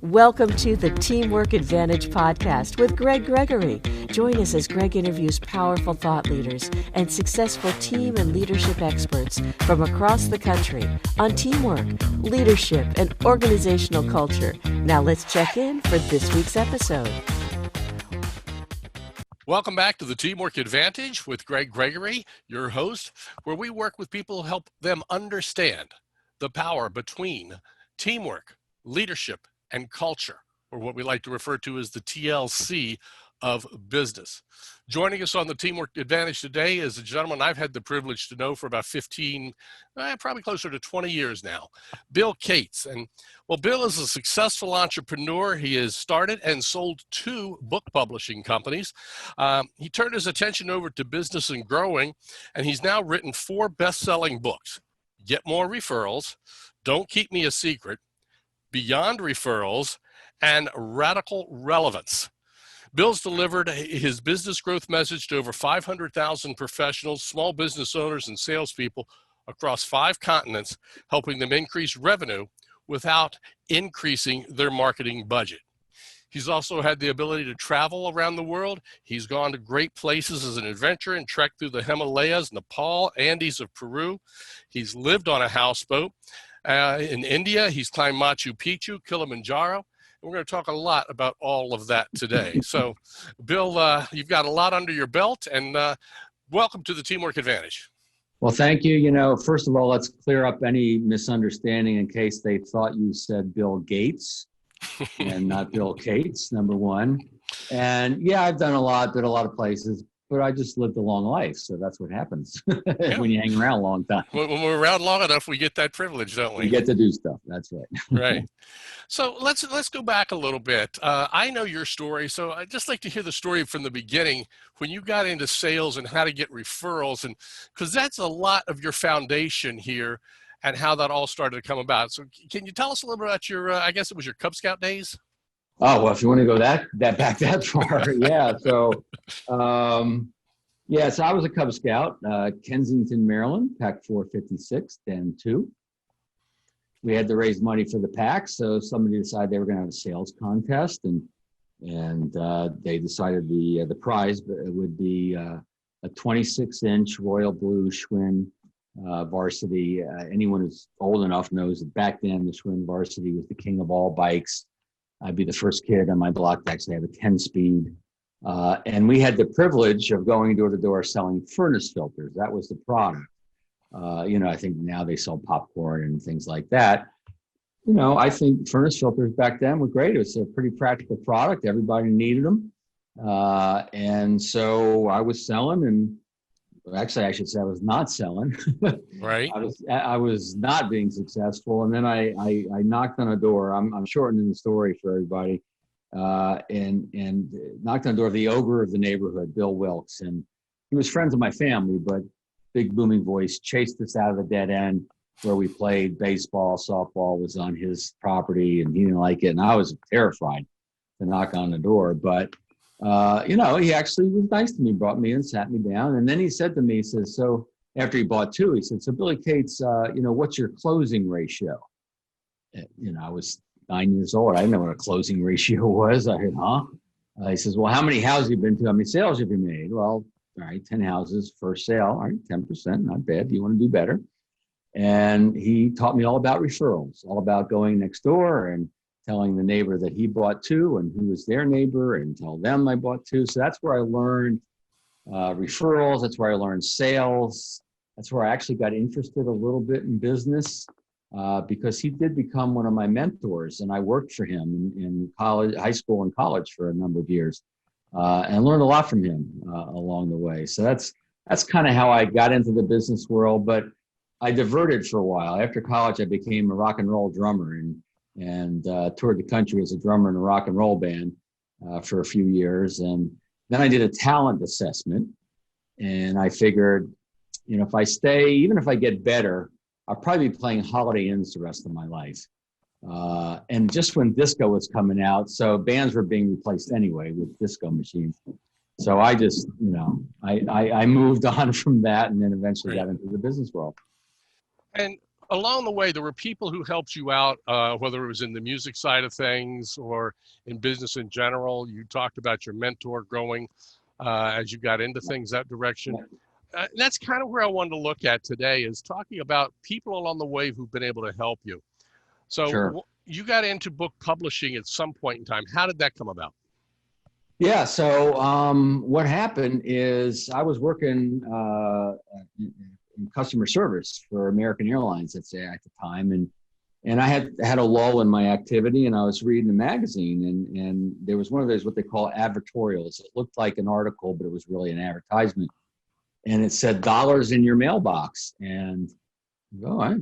Welcome to the Teamwork Advantage podcast with Greg Gregory. Join us as Greg interviews powerful thought leaders and successful team and leadership experts from across the country on teamwork, leadership, and organizational culture. Now let's check in for this week's episode. Welcome back to the Teamwork Advantage with Greg Gregory, your host, where we work with people to help them understand the power between teamwork, leadership, and culture, or what we like to refer to as the TLC of business. Joining us on the Teamwork Advantage today is a gentleman I've had the privilege to know for about 15, probably closer to 20 years now, Bill Cates. And well, Bill is a successful entrepreneur. He has started and sold 2 book publishing companies. He turned his attention over to business and growing, and he's now written 4 best-selling books: Get More Referrals, Don't Keep Me a Secret, Beyond Referrals, and Radical Relevance. Bill's delivered his business growth message to over 500,000 professionals, small business owners, and salespeople across 5 continents, helping them increase revenue without increasing their marketing budget. He's also had the ability to travel around the world. He's gone to great places as an adventurer and trekked through the Himalayas, Nepal, Andes of Peru. He's lived on a houseboat. In India, he's climbed Machu Picchu, Kilimanjaro. We're going to talk a lot about all of that today. So, Bill, you've got a lot under your belt, and welcome to the Teamwork Advantage. Well, thank you. First of all, let's clear up any misunderstanding in case they thought you said Bill Gates and not Bill Cates, number one. And yeah, I've done been a lot of places, but I just lived a long life. So that's what happens when you hang around a long time. When we're around long enough, we get that privilege, don't we? We get to do stuff. That's right. Right. So let's go back a little bit. I know your story, so I'd just like to hear the story from the beginning when you got into sales and how to get referrals, and because that's a lot of your foundation here and how that all started to come about. So can you tell us a little bit about your, I guess it was your Cub Scout days? Oh, well, if you want to go back that far, yeah. So, so I was a Cub Scout, Kensington, Maryland, Pack 456, Den 2. We had to raise money for the pack, so somebody decided they were going to have a sales contest, and they decided the prize would be a 26-inch royal blue Schwinn varsity. Anyone who's old enough knows that back then the Schwinn varsity was the king of all bikes. I'd be the first kid on my block to actually have a 10-speed. And we had the privilege of going door to door selling furnace filters. That was the product. I think now they sell popcorn and things like that. I think furnace filters back then were great. It was a pretty practical product. Everybody needed them. And so I was selling, and actually I should say I was not selling. Right. I was not being successful. And then I knocked on a door. I'm shortening the story for everybody. And knocked on the door of the ogre of the neighborhood, Bill Wilkes. And he was friends of my family, but big booming voice chased us out of the dead end where we played baseball, softball was on his property, and he didn't like it. And I was terrified to knock on the door. But, he actually was nice to me, brought me in, sat me down. And then he said to me, he says, so after he bought 2, he said, so Billy Cates, what's your closing ratio? I was 9 years old. I didn't know what a closing ratio was. I heard, huh? He says, well, how many houses have you been to? How many sales have you made? Well, all right, 10 houses, first sale. All right, 10%, not bad. You want to do better? And he taught me all about referrals, all about going next door and telling the neighbor that he bought 2 and who was their neighbor and tell them I bought 2. So that's where I learned referrals. That's where I learned sales. That's where I actually got interested a little bit in business. Because he did become one of my mentors, and I worked for him in college, high school and college for a number of years, and learned a lot from him along the way. So that's kind of how I got into the business world, but I diverted for a while. After college, I became a rock and roll drummer and toured the country as a drummer in a rock and roll band for a few years. And then I did a talent assessment, and I figured, if I stay, even if I get better, I'll probably be playing Holiday Inns the rest of my life. And just when disco was coming out, so bands were being replaced anyway with disco machines. So I just, I moved on from that and then eventually got into the business world. And along the way, there were people who helped you out, whether it was in the music side of things or in business in general. You talked about your mentor growing as you got into things that direction. That's kind of where I wanted to look at today, is talking about people along the way who've been able to help you. So Sure. you got into book publishing at some point in time. How did that come about? Yeah. So what happened is I was working in customer service for American Airlines, let's say, at the time, and I had a lull in my activity, and I was reading a magazine, and there was one of those what they call advertorials. It looked like an article, but it was really an advertisement, and it said dollars in your mailbox, and I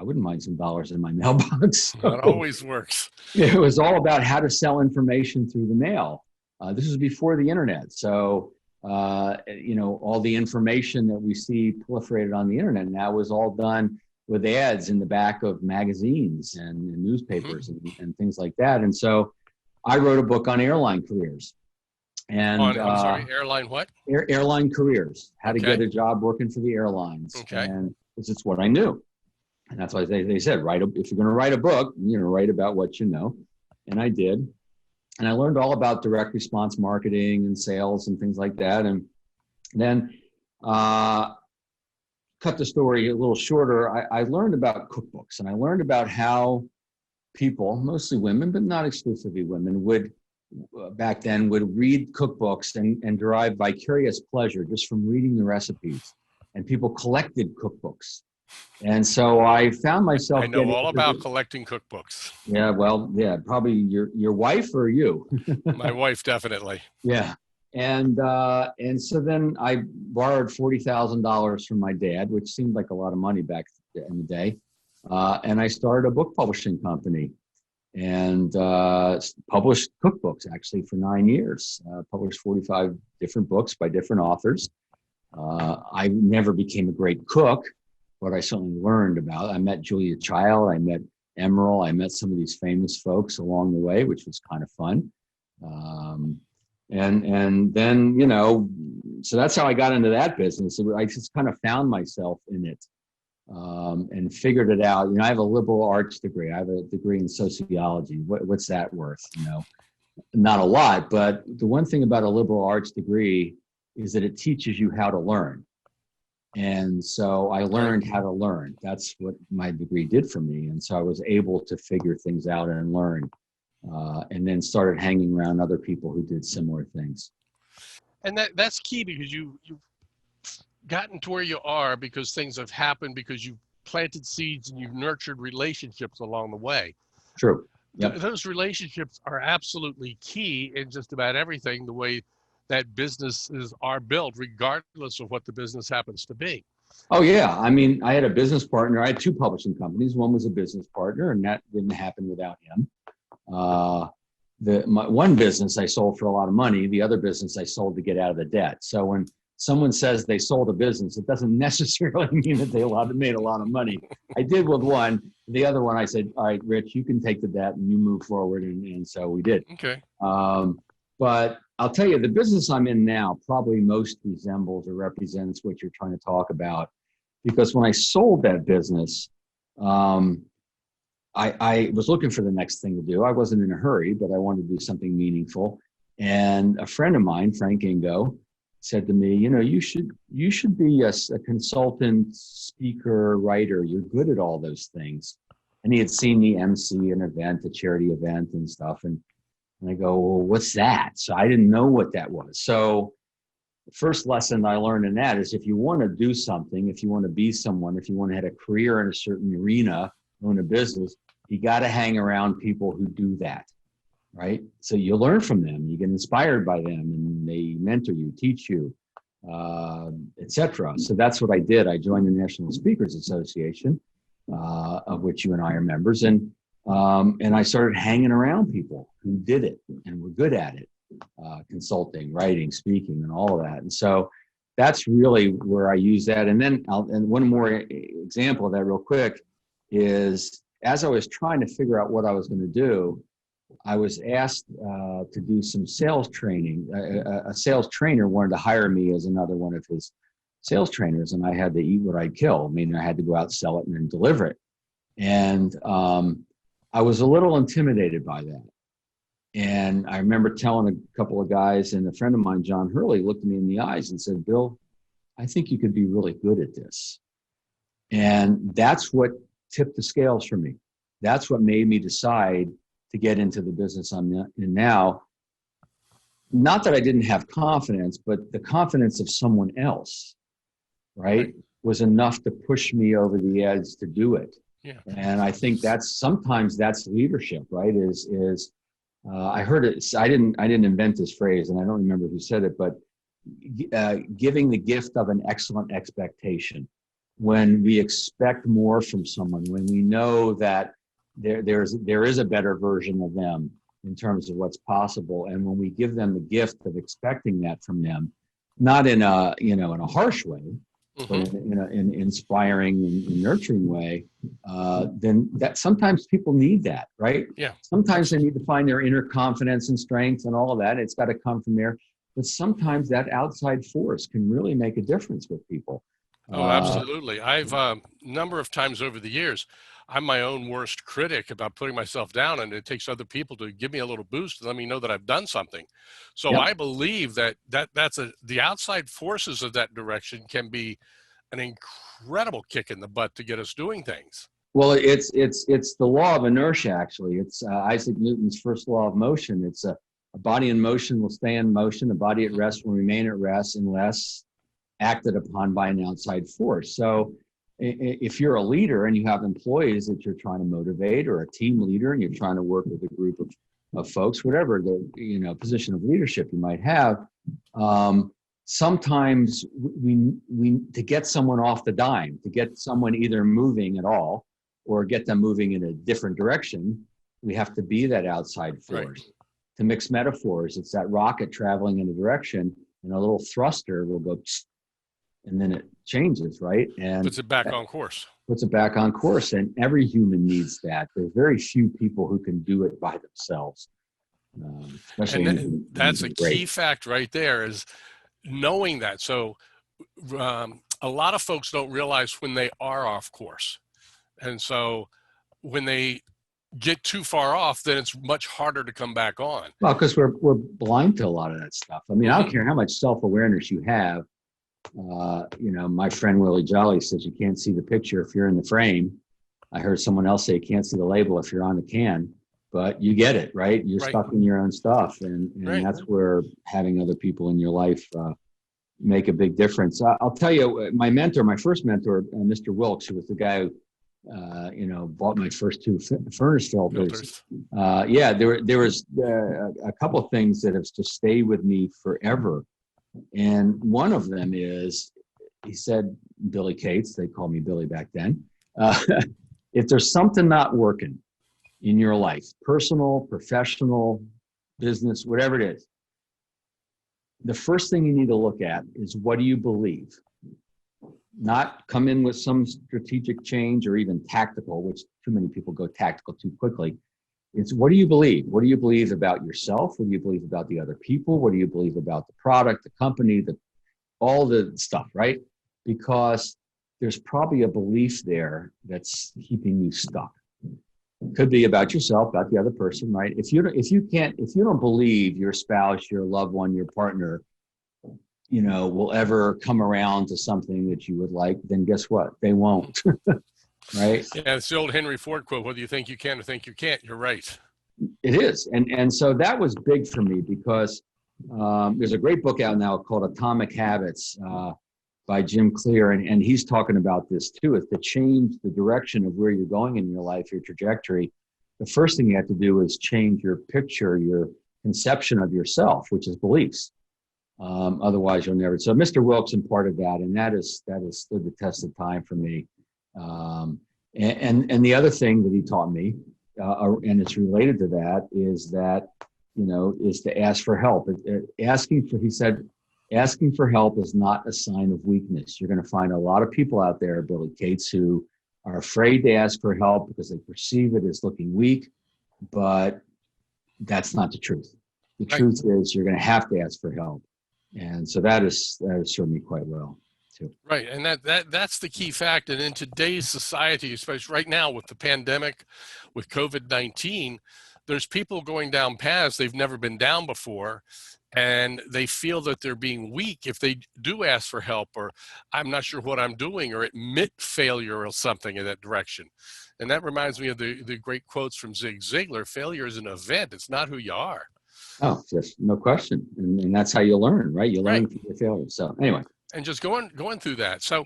wouldn't mind some dollars in my mailbox. That always works. It was all about how to sell information through the mail. This was before the internet. So, all the information that we see proliferated on the internet now was all done with ads in the back of magazines and newspapers and things like that. And so I wrote a book on airline careers. And I'm sorry, airline what? Airline careers, how to get a job working for the airlines. Okay. And it's what I knew. And that's why they said, if you're going to write a book, write about what you know. And I did. And I learned all about direct response marketing and sales and things like that. And then cut the story a little shorter, I learned about cookbooks, and I learned about how people, mostly women, but not exclusively women, would back then would read cookbooks and derive vicarious pleasure just from reading the recipes. And people collected cookbooks. And so I found myself. I know all about collecting cookbooks. Yeah, well, yeah, probably your wife or you. My wife, definitely. Yeah, and so then I borrowed $40,000 from my dad, which seemed like a lot of money back in the day, and I started a book publishing company, and published cookbooks actually for 9 years. Published 45 different books by different authors. I never became a great cook, but I certainly learned about it. I met Julia Child, I met Emerald, I met some of these famous folks along the way, which was kind of fun. And then, so that's how I got into that business. I just kind of found myself in it and figured it out. I have a liberal arts degree. I have a degree in sociology. What's that worth? Not a lot, but the one thing about a liberal arts degree is that it teaches you how to learn. And so I learned how to learn. That's what my degree did for me. And so I was able to figure things out and learn, and then started hanging around other people who did similar things. And that's key, because you've gotten to where you are because things have happened, because you've planted seeds and you've nurtured relationships along the way. True. Yep. Those relationships are absolutely key in just about everything, the way that businesses are built, regardless of what the business happens to be. Oh, yeah. I mean, I had a business partner. I had two publishing companies. One was a business partner, and that didn't happen without him. My one business I sold for a lot of money. The other business I sold to get out of the debt. So when someone says they sold a business, it doesn't necessarily mean that they made a lot of money. I did with one. The other one, I said, all right, Rich, you can take the debt and you move forward. And so we did. Okay. But I'll tell you, the business I'm in now probably most resembles or represents what you're trying to talk about. Because when I sold that business, I was looking for the next thing to do. I wasn't in a hurry, but I wanted to do something meaningful. And a friend of mine, Frank Ingo, said to me, you should be a consultant, speaker, writer. You're good at all those things. And he had seen me MC an event, a charity event and stuff. And I go, well, what's that? So I didn't know what that was. So the first lesson I learned in that is if you want to do something, if you want to be someone, if you want to have a career in a certain arena, own a business, you got to hang around people who do that, right? So you learn from them, you get inspired by them, and they mentor you, teach you, etc. So that's what I did. I joined the National Speakers Association, of which you and I are members, and I started hanging around people who did it and were good at it, consulting, writing, speaking, and all of that. And so that's really where I use that. And then and one more example of that real quick is, as I was trying to figure out what I was going to do, I was asked to do some sales training. A sales trainer wanted to hire me as another one of his sales trainers, and I had to eat what I'd kill. I mean, I had to go out, sell it, and then deliver it. And I was a little intimidated by that. And I remember telling a couple of guys, and a friend of mine, John Hurley, looked me in the eyes and said, "Bill, I think you could be really good at this." And that's what tipped the scales for me. That's what made me decide to get into the business I'm in now. Not that I didn't have confidence, but the confidence of someone else, right, was enough to push me over the edge to do it. Yeah. And I think sometimes that's leadership, right? I heard it. I didn't invent this phrase, and I don't remember who said it, but giving the gift of an excellent expectation. When we expect more from someone, when we know that there is a better version of them in terms of what's possible, and when we give them the gift of expecting that from them, not in a harsh way, but in an inspiring and nurturing way, then that sometimes people need that, right? Yeah. Sometimes they need to find their inner confidence and strength and all of that. It's got to come from there. But sometimes that outside force can really make a difference with people. Oh, absolutely. I've a number of times over the years, I'm my own worst critic about putting myself down, and it takes other people to give me a little boost and let me know that I've done something. So Yep. I believe that's the outside forces of that direction can be an incredible kick in the butt to get us doing things. Well, it's the law of inertia, actually. It's Isaac Newton's first law of motion. It's a body in motion will stay in motion. A body at rest will remain at rest unless acted upon by an outside force. So if you're a leader and you have employees that you're trying to motivate, or a team leader and you're trying to work with a group of folks, whatever the position of leadership you might have, sometimes we to get someone off the dime, to get someone either moving at all or get them moving in a different direction, we have to be that outside force. Right. To mix metaphors, it's that rocket traveling in a direction, and a little thruster will go, and then it changes, right? And puts it back on course. Puts it back on course, and every human needs that. There's very few people who can do it by themselves. Especially that's a key fact right there, is knowing that. So a lot of folks don't realize when they are off course. And so when they get too far off, then it's much harder to come back on. Well, because we're blind to a lot of that stuff. I mean, I don't care how much self-awareness you have. My friend Willie Jolly says you can't see the picture if you're in the frame. I heard someone else say you can't see the label if you're on the can, but you get it, right? You're stuck in your own stuff. And that's where having other people in your life make a big difference. I'll tell you, my first mentor, Mr. Wilkes, who was the guy who, bought my first two furnace filters. There was a couple of things that have just stayed with me forever. And one of them is, he said, Billy Cates, they called me Billy back then. If there's something not working in your life, personal, professional, business, whatever it is, the first thing you need to look at is, what do you believe? Not come in with some strategic change or even tactical, which too many people go tactical too quickly. It's, what do you believe? What do you believe about yourself? What do you believe about the other people? What do you believe about the product, the company, all the stuff, right? Because there's probably a belief there that's keeping you stuck. It could be about yourself, about the other person, right? If you don't believe your spouse, your loved one, your partner, will ever come around to something that you would like, then guess what? They won't. Right? Yeah, it's the old Henry Ford quote, whether you think you can or think you can't, you're right. It is. And so that was big for me, because there's a great book out now called Atomic Habits by Jim Clear. And he's talking about this too, is to change the direction of where you're going in your life, your trajectory. The first thing you have to do is change your picture, your conception of yourself, which is beliefs. Otherwise you'll never. So Mr. Wilkes imparted that, and that has stood the test of time for me. And the other thing that he taught me, and it's related to that, is to ask for help. He said, asking for help is not a sign of weakness. You're going to find a lot of people out there, Billy Cates, who are afraid to ask for help because they perceive it as looking weak, but that's not the truth. The truth is you're going to have to ask for help. And so that has served me quite well. too. Right. And that's the key fact. And in today's society, especially right now with the pandemic, with COVID-19, there's people going down paths they've never been down before. And they feel that they're being weak if they do ask for help, or I'm not sure what I'm doing, or admit failure or something in that direction. And that reminds me of the great quotes from Zig Ziglar: failure is an event. It's not who you are. Oh, just no question. And that's how you learn, right? You learn Right. from your failures. So anyway. And just going through that. So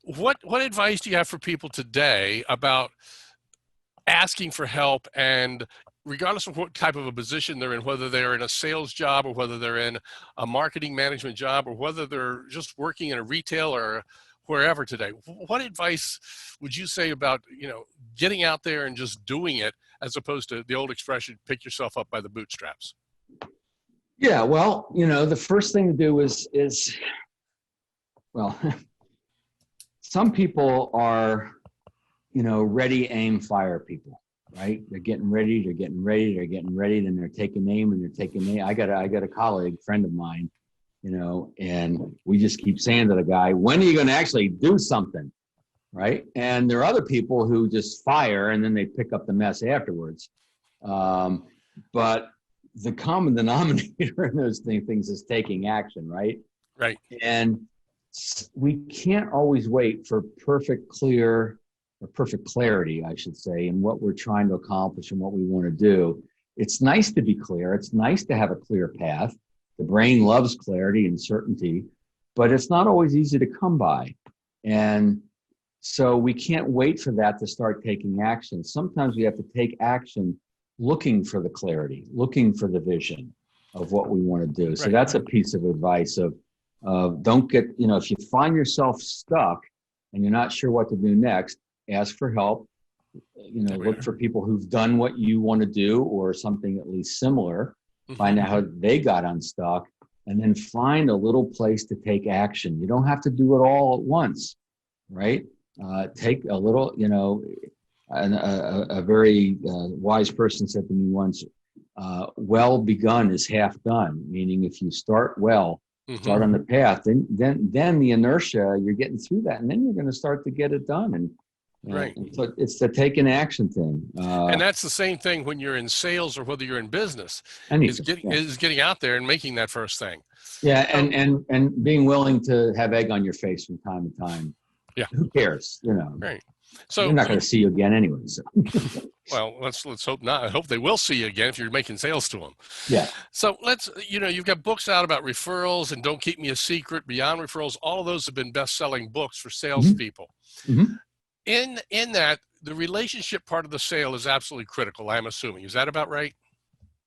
what advice do you have for people today about asking for help, and regardless of what type of a position they're in, whether they're in a sales job or whether they're in a marketing management job or whether they're just working in a retail or wherever today, what advice would you say about, getting out there and just doing it, as opposed to the old expression, pick yourself up by the bootstraps? Yeah, well, the first thing to do is well, some people are, ready, aim, fire people, right? They're getting ready, then they're taking aim. I got a colleague, friend of mine, and we just keep saying to the guy, when are you going to actually do something, right? And there are other people who just fire and then they pick up the mess afterwards. But the common denominator in those things is taking action, right? Right. And we can't always wait for perfect clarity, I should say, in what we're trying to accomplish and what we want to do. It's nice to be clear. It's nice to have a clear path. The brain loves clarity and certainty, but it's not always easy to come by. And so we can't wait for that to start taking action. Sometimes we have to take action looking for the clarity, looking for the vision of what we want to do. So that's a piece of advice of don't get, if you find yourself stuck and you're not sure what to do next, ask for help. Look for people who've done what you want to do or something at least similar. Find out how they got unstuck, and then find a little place to take action. You don't have to do it all at once, right? Take a little, a very wise person said to me once, well begun is half done, meaning if you start well, start on the path, then the inertia, you're getting through that, and then you're going to start to get it done. And right. So it's the take an action thing. And that's the same thing when you're in sales or whether you're in business, is getting out there and making that first thing. Yeah. And being willing to have egg on your face from time to time. Yeah. Who cares? Right. So they're not going to see you again anyway. So. Well, let's hope not. I hope they will see you again if you're making sales to them. Yeah. So you've got books out about referrals and Don't Keep Me a Secret, Beyond Referrals. All of those have been best-selling books for salespeople. Mm-hmm. In that, the relationship part of the sale is absolutely critical, I'm assuming. Is that about right?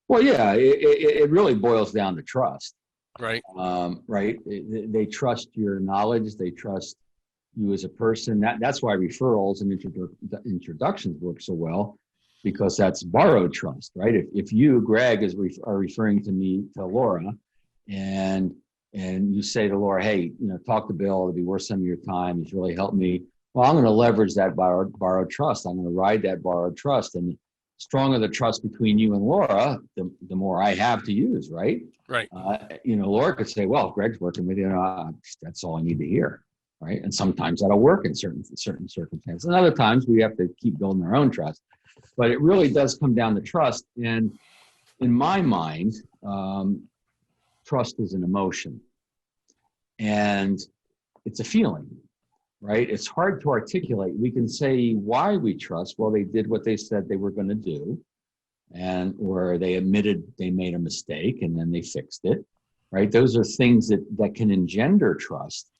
Well, yeah, it really boils down to trust. Right. Right. They trust your knowledge. They trust you as a person. That's why referrals and introductions work so well, because that's borrowed trust, right? If you, Greg, are referring to me to Laura, and you say to Laura, hey, talk to Bill, it'll be worth some of your time. He's really helped me. Well, I'm going to leverage that borrowed trust. I'm going to ride that borrowed trust. And the stronger the trust between you and Laura, the more I have to use, right? Right. Laura could say, well, if Greg's working with you, that's all I need to hear, right? And sometimes that'll work in certain circumstances. And other times we have to keep building our own trust. But it really does come down to trust. And in my mind, trust is an emotion. And it's a feeling. Right? It's hard to articulate. We can say why we trust. Well, they did what they said they were going to do, or they admitted they made a mistake and then they fixed it. Right? Those are things that can engender trust,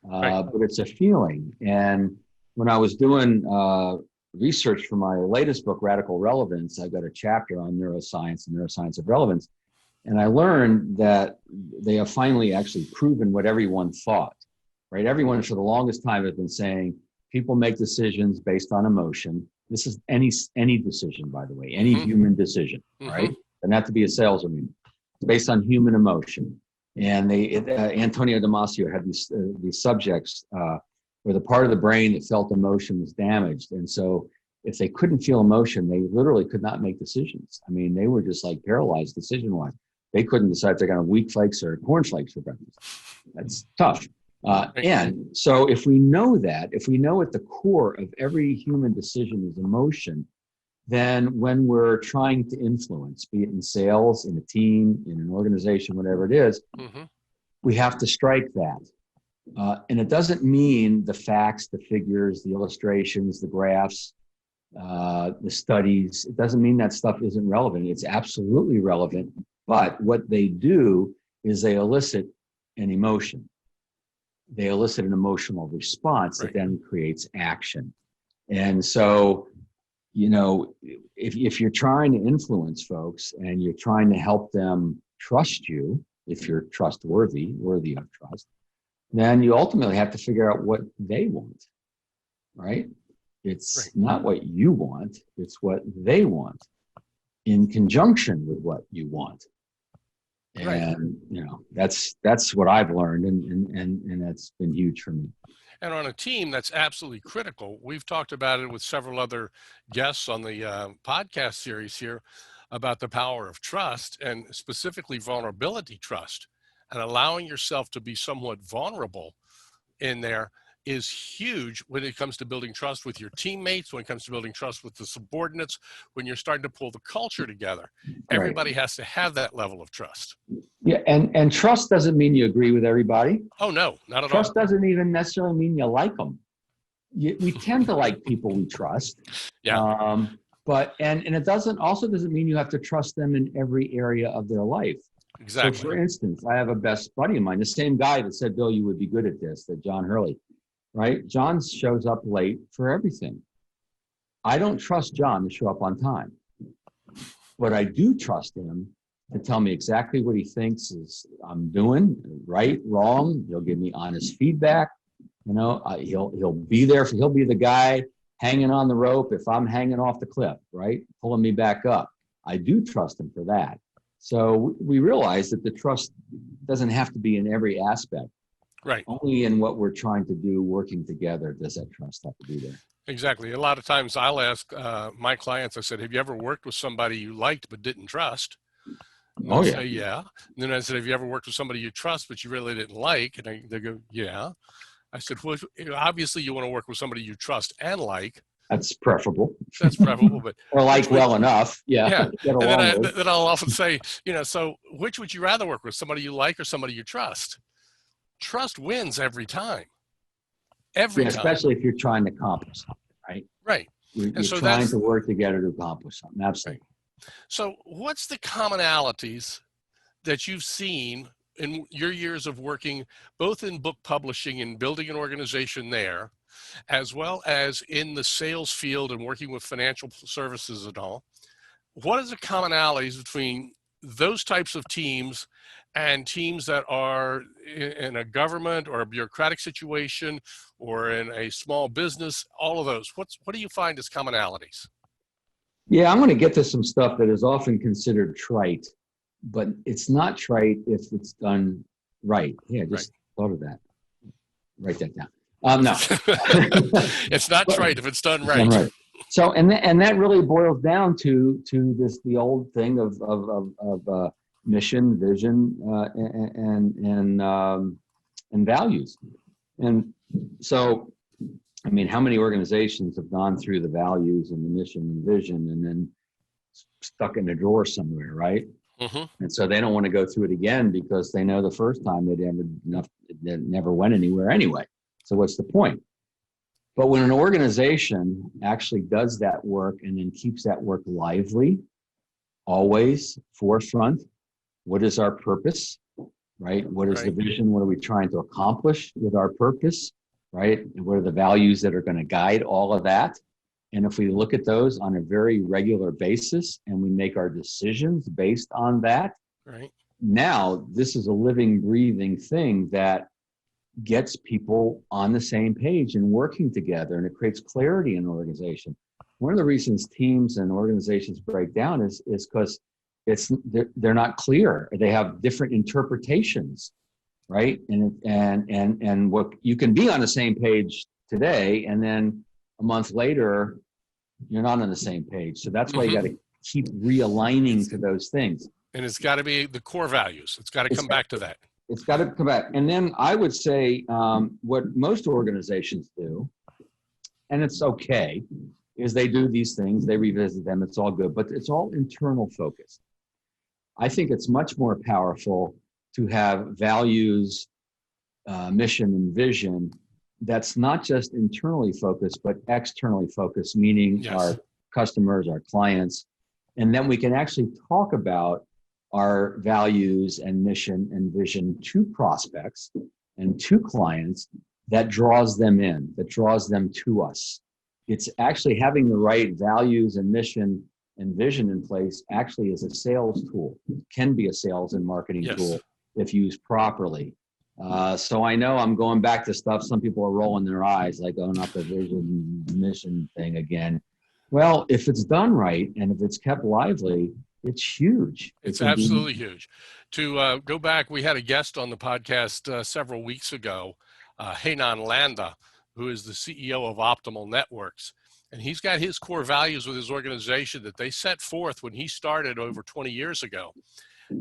right. But it's a feeling. And when I was doing research for my latest book, Radical Relevance, I've got a chapter on neuroscience and neuroscience of relevance, and I learned that they have finally actually proven what everyone thought. Right. Everyone for the longest time has been saying people make decisions based on emotion. This is any decision, by the way, any human decision, right? And not to be a salesman, it's based on human emotion. And Antonio Damasio had these subjects where the part of the brain that felt emotion was damaged. And so if they couldn't feel emotion, they literally could not make decisions. I mean, they were just like paralyzed decision-wise. They couldn't decide if they're going to have wheat flakes or cornflakes for breakfast. That's tough. And so if we know that, if we know at the core of every human decision is emotion, then when we're trying to influence, be it in sales, in a team, in an organization, whatever it is, we have to strike that. And it doesn't mean the facts, the figures, the illustrations, the graphs, the studies. It doesn't mean that stuff isn't relevant. It's absolutely relevant. But what they do is they elicit an emotion. They elicit an emotional response that then creates action. And so, you know, if you're trying to influence folks and you're trying to help them trust you, if you're trustworthy, worthy of trust, then you ultimately have to figure out what they want, right? It's not what you want, it's what they want in conjunction with what you want. And, you know, that's what I've learned, and that's been huge for me. And on a team, that's absolutely critical. We've talked about it with several other guests on the podcast series here about the power of trust, and specifically vulnerability trust, and allowing yourself to be somewhat vulnerable in there is huge when it comes to building trust with your teammates, when it comes to building trust with the subordinates, when you're starting to pull the culture together. Everybody has to have that level of trust. Yeah, and trust doesn't mean you agree with everybody. Oh, no, not at all. Trust doesn't even necessarily mean you like them. We tend to like people we trust. Yeah. But it doesn't mean you have to trust them in every area of their life. Exactly. So for instance, I have a best buddy of mine, the same guy that said, Bill, you would be good at this, that John Hurley, right? John shows up late for everything. I don't trust John to show up on time, but I do trust him to tell me exactly what he thinks is I'm doing, right, wrong. He'll give me honest feedback. You know, he'll be there. He'll be the guy hanging on the rope if I'm hanging off the cliff, right, pulling me back up. I do trust him for that. So we realize that the trust doesn't have to be in every aspect. Right. Only in what we're trying to do, working together, does that trust have to be there. Exactly. A lot of times I'll ask my clients, I said, have you ever worked with somebody you liked but didn't trust? And they'll say, yeah. And then I said, have you ever worked with somebody you trust but you really didn't like? And they go, yeah. I said, well, obviously you want to work with somebody you trust and like. That's preferable. That's preferable, but or like well enough. Yeah. And then I'll often say, you know, so which would you rather work with, somebody you like or somebody you trust? Trust wins every time. Every time. Especially if you're trying to accomplish something, right? Right. You're trying to work together to accomplish something. Absolutely. Right. So what's the commonalities that you've seen in your years of working both in book publishing and building an organization there, as well as in the sales field and working with financial services and all? What is the commonalities between those types of teams and teams that are in a government or a bureaucratic situation or in a small business, all of those? What do you find as commonalities? Yeah, I'm going to get to some stuff that is often considered trite, but it's not trite if it's done right. Yeah, just thought of that. Write that down. No. It's not trite if it's done right. Right. So, and that really boils down to the old thing of mission, vision, and values. And so, I mean, how many organizations have gone through the values and the mission and vision and then stuck in a drawer somewhere, right? Mm-hmm. And so they don't want to go through it again because they know the first time it never went anywhere anyway. So what's the point? But when an organization actually does that work and then keeps that work lively, always forefront, what is our purpose, right? What is the vision? What are we trying to accomplish with our purpose, right? And what are the values that are going to guide all of that? And if we look at those on a very regular basis and we make our decisions based on that, now this is a living, breathing thing that gets people on the same page and working together, and it creates clarity in an organization. One of the reasons teams and organizations break down is because they're not clear. They have different interpretations, right? And what you can be on the same page today, and then a month later, you're not on the same page. So that's why you got to keep realigning to those things. And it's got to be the core values. It's got to come back to that. It's got to come back. And then I would say what most organizations do, and it's okay, is they do these things, they revisit them, it's all good, but it's all internal focused. I think it's much more powerful to have values, mission, and vision that's not just internally focused, but externally focused, meaning our customers, our clients. And then we can actually talk about our values and mission and vision to prospects and to clients that draws them in, that draws them to us. It's actually having the right values and mission and vision in place actually is a sales tool. It can be a sales and marketing tool if used properly. So I know I'm going back to stuff. Some people are rolling their eyes like, oh, not the vision mission thing again. Well, if it's done right and if it's kept lively, it's huge. It's absolutely huge. To go back, we had a guest on the podcast several weeks ago, Hainan Landa, who is the CEO of Optimal Networks. And he's got his core values with his organization that they set forth when he started over 20 years ago.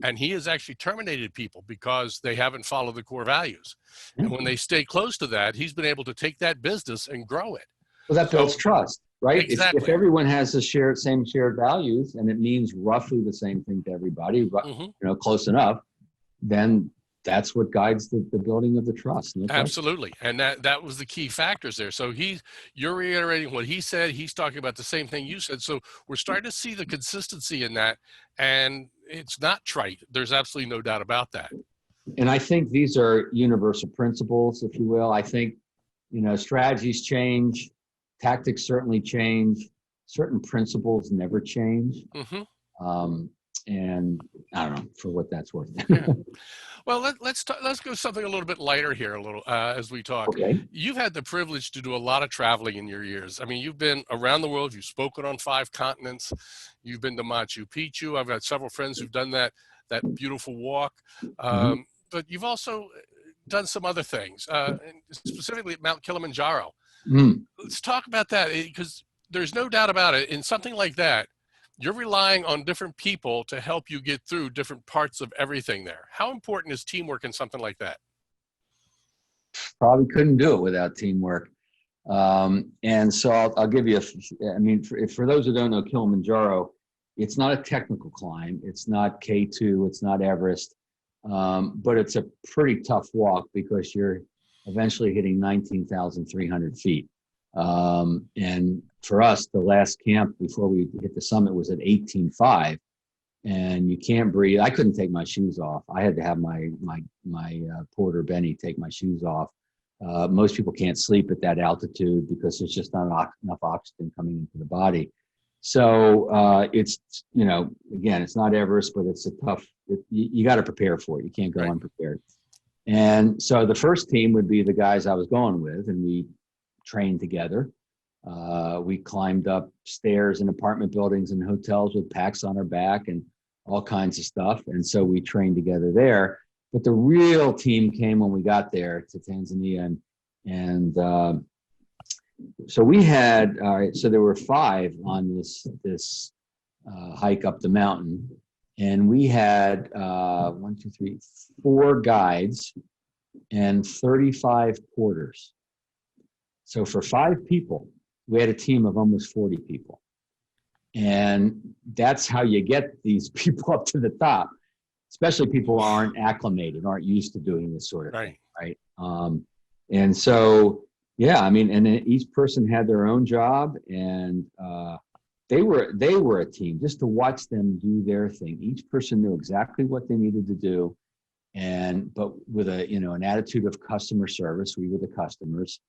And he has actually terminated people because they haven't followed the core values. And when they stay close to that, he's been able to take that business and grow it. Well, that builds trust, right? Exactly. If everyone has the same shared values, and it means roughly the same thing to everybody, but close enough, then that's what guides the building of the trust. No Absolutely. And that was the key factors there. So you're reiterating what he said. He's talking about the same thing you said. So we're starting to see the consistency in that. And it's not trite. There's absolutely no doubt about that. And I think these are universal principles, if you will. I think, strategies change, tactics certainly change, certain principles never change. And I don't know, for what that's worth. Well, let's go something a little bit lighter here, as we talk. Okay. You've had the privilege to do a lot of traveling in your years. I mean, you've been around the world. You've spoken on 5 continents. You've been to Machu Picchu. I've got several friends who've done that beautiful walk. But you've also done some other things, specifically at Mount Kilimanjaro. Let's talk about that, because there's no doubt about it. In something like that, you're relying on different people to help you get through different parts of everything there. How important is teamwork in something like that? Probably couldn't do it without teamwork. And so I'll give you for those who don't know Kilimanjaro, it's not a technical climb. It's not K2, it's not Everest, but it's a pretty tough walk because you're eventually hitting 19,300 feet. And for us, the last camp before we hit the summit was at 18.5, and you can't breathe. I couldn't take my shoes off. I had to have my porter Benny take my shoes off. Most people can't sleep at that altitude because there's just not enough oxygen coming into the body. So it's again, it's not Everest, but it's a tough. You got to prepare for it. You can't go unprepared. And so the first team would be the guys I was going with, and we trained together. We climbed up stairs in apartment buildings and hotels with packs on our back and all kinds of stuff. And so we trained together there. But the real team came when we got there to Tanzania. And so we had, so there were 5 on this hike up the mountain. And we had 4 guides and 35 porters. So for 5 people, we had a team of almost 40 people. And that's how you get these people up to the top, especially people who aren't acclimated, aren't used to doing this sort of thing, right? And so, and each person had their own job, and they were a team. Just to watch them do their thing, each person knew exactly what they needed to do, but with an attitude of customer service. We were the customers.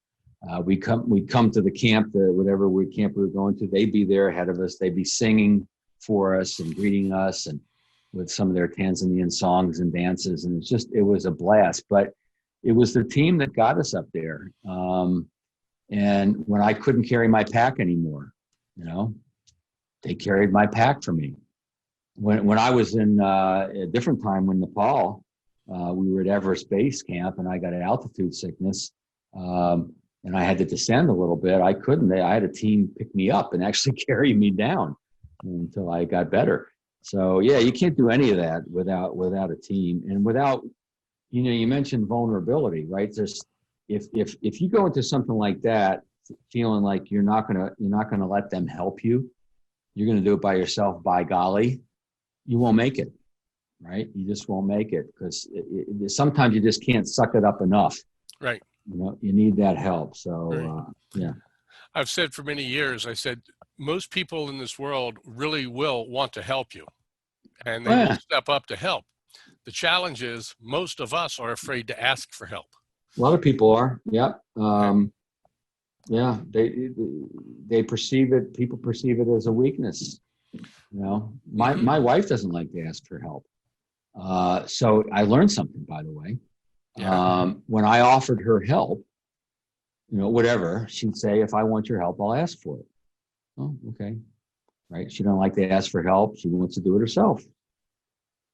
We'd come to the camp, whatever camp we were going to, they'd be there ahead of us. They'd be singing for us and greeting us, and with some of their Tanzanian songs and dances. And it was a blast, but it was the team that got us up there. And when I couldn't carry my pack anymore, they carried my pack for me. When I was in a different time in Nepal, we were at Everest Base Camp, and I got altitude sickness. And I had to descend a little bit. I couldn't. I had a team pick me up and actually carry me down until I got better. So you can't do any of that without a team, and without you mentioned vulnerability, right? If you go into something like that, feeling like you're not gonna let them help you, you're gonna do it by yourself, by golly, you won't make it, right? You just won't make it, because sometimes you just can't suck it up enough. Right. You need that help. So Right. yeah. I've said for many years, I said, most people in this world really will want to help you, and they will step up to help. The challenge is most of us are afraid to ask for help. A lot of people are. Yep. Yeah. They perceive it. People perceive it as a weakness. My wife doesn't like to ask for help. So I learned something, by the way. Yeah. When I offered her help, whatever, she'd say, if I want your help, I'll ask for it. Oh, okay. Right. She don't like to ask for help. She wants to do it herself.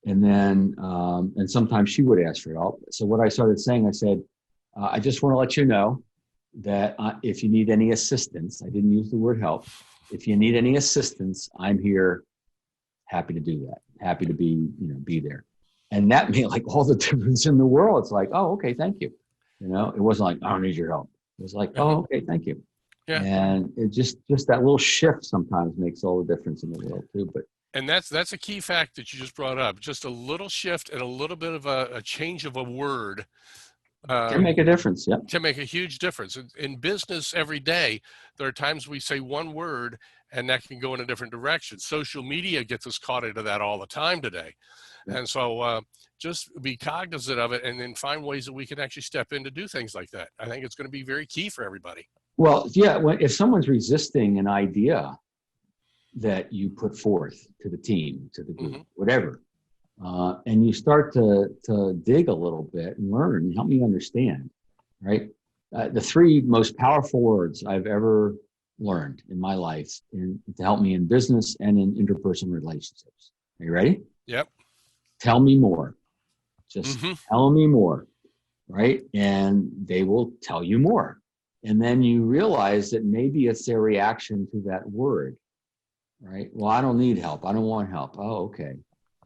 And then, and sometimes she would ask for help. So what I started saying, I said, I just want to let you know that if you need any assistance, I didn't use the word help. If you need any assistance, I'm here, happy to do that. Happy to be there. And that made like all the difference in the world. It's like, oh, okay, thank you. It wasn't like, I don't need your help. It was like, oh, okay, thank you. Yeah. And it just that little shift sometimes makes all the difference in the world too. And that's a key fact that you just brought up. Just a little shift and a little bit of a change of a word can make a difference. Yep. Can make a huge difference. In business every day, there are times we say one word and that can go in a different direction. Social media gets us caught into that all the time today. Yep. And so just be cognizant of it, and then find ways that we can actually step in to do things like that. I think it's going to be very key for everybody. Well, yeah, if someone's resisting an idea that you put forth to the team, to the group, whatever, and you start to dig a little bit and learn, help me understand, right? The three most powerful words I've ever learned in my life to help me in business and in interpersonal relationships. Are you ready? Yep. Tell me more. Just tell me more, right? And they will tell you more. And then you realize that maybe it's their reaction to that word, right? Well, I don't need help. I don't want help. Oh, okay.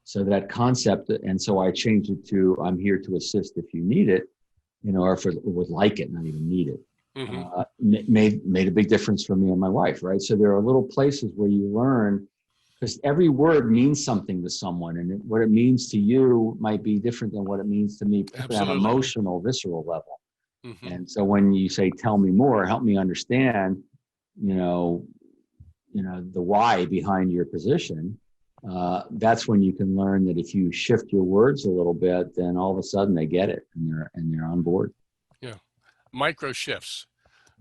So that concept, and so I changed it to, I'm here to assist if you need it, or if it would like it, not even need it. Made a big difference for me and my wife, right? So there are little places where you learn, because every word means something to someone, and what it means to you might be different than what it means to me on an emotional, visceral level. And so when you say, tell me more, help me understand, the why behind your position, that's when you can learn that if you shift your words a little bit, then all of a sudden they get it and they're on board. Yeah. Micro shifts.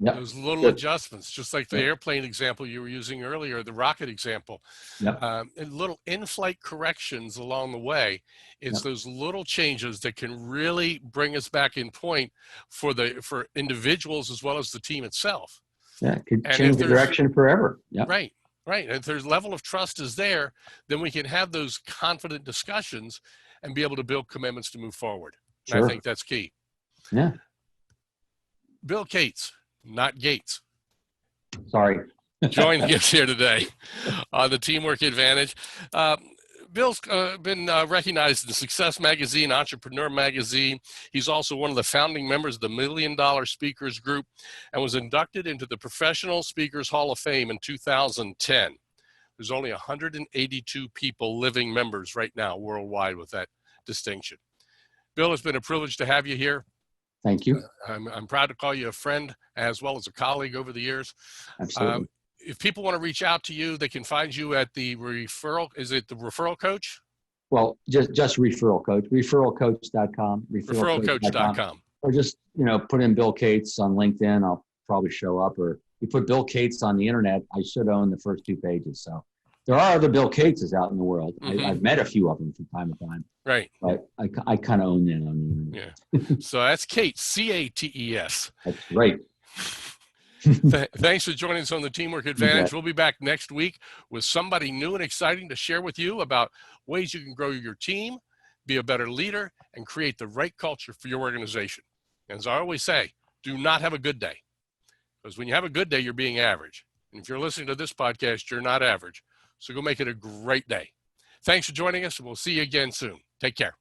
Yep. Those little adjustments, just like the airplane example you were using earlier, the rocket example, and little in-flight corrections along the way. It's those little changes that can really bring us back in point for individuals as well as the team itself. Yeah, it could change the direction forever. Yeah. Right. And if there's level of trust is there, then we can have those confident discussions and be able to build commitments to move forward. Sure. And I think that's key. Yeah. Bill Cates, not Gates. Sorry. Joining us here today on the Teamwork Advantage. Bill's been recognized in Success Magazine, Entrepreneur Magazine. He's also one of the founding members of the $1 Million Speakers Group and was inducted into the Professional Speakers Hall of Fame in 2010. There's only 182 people living members right now worldwide with that distinction. Bill, it's been a privilege to have you here. Thank you. I'm proud to call you a friend as well as a colleague over the years. Absolutely. If people want to reach out to you, they can find you at the referral. Is it the referral coach? Well, just referral coach, referralcoach.com, referralcoach.com. Or just, put in Bill Cates on LinkedIn. I'll probably show up, or you put Bill Cates on the internet. I should own the first 2 pages. So there are other Bill Cateses out in the world. I've met a few of them from time to time. Right. But I kind of own that on the internet. Yeah. So that's Cates, C-A-T-E-S. That's right. Thanks for joining us on the Teamwork Advantage. We'll be back next week with somebody new and exciting to share with you about ways you can grow your team, be a better leader, and create the right culture for your organization. And as I always say, do not have a good day. Because when you have a good day, you're being average. And if you're listening to this podcast, you're not average. So go make it a great day. Thanks for joining us, and we'll see you again soon. Take care.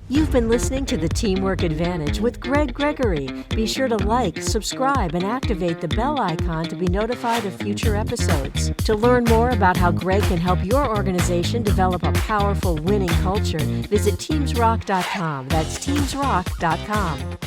You've been listening to the Teamwork Advantage with Greg Gregory. Be sure to like, subscribe, and activate the bell icon to be notified of future episodes. To learn more about how Greg can help your organization develop a powerful winning culture, visit TeamsRock.com. That's TeamsRock.com.